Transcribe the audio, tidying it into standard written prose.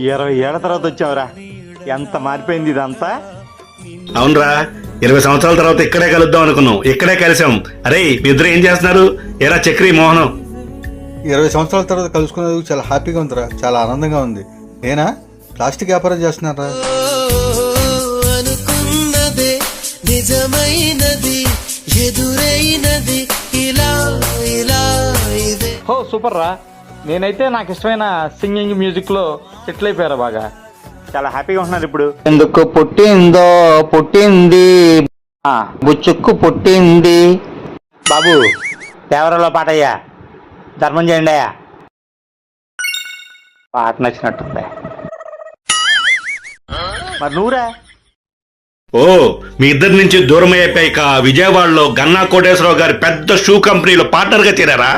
20 ఏళ్ల తర్వాత వచ్చావురా, ఎంత మారిపోయింది ఇదంతా. అవునరా, 20 సంవత్సరాల తర్వాత ఇక్కడే కలుద్దాం అనుకున్నాం, ఇక్కడే కలిసాం. అరే మీ ఇద్దరు ఏం చేస్తున్నారు? ఏరా చక్రి మోహనం. 20 సంవత్సరాల తర్వాత కలుసుకునేందుకు చాలా హ్యాపీగా ఉందిరా, చాలా ఆనందంగా ఉంది. నేనా ప్లాస్టిక్ వ్యాపారం చేస్తున్నారా. అనుకున్నదే నిజమైనది, ఎదురైనది ఇలా ఇలా ఇదే. హో సూపర్ రా. నేనైతే నాకు ఇష్టమైన సింగింగ్ మ్యూజిక్ లో సెటిల్ అయిపోయారా బాగా. చాలా హ్యాపీగా ఉంటున్నారు ఇప్పుడు. ఎందుకు పుట్టిందో పుట్టింది, బుచ్చుక్కు పుట్టింది. బాబు దేవరలో పాటయ్యా, ధర్మం చేయండి అయ్యా. పాట నచ్చినట్టుంది. మరి నువ్వురా? ఓ, మీ ఇద్దరి నుంచి దూరం అయిపోయాక విజయవాడలో గన్నా కోటేశ్వరరావు గారి పెద్ద షూ కంపెనీలో పార్ట్నర్ గా చేరారా?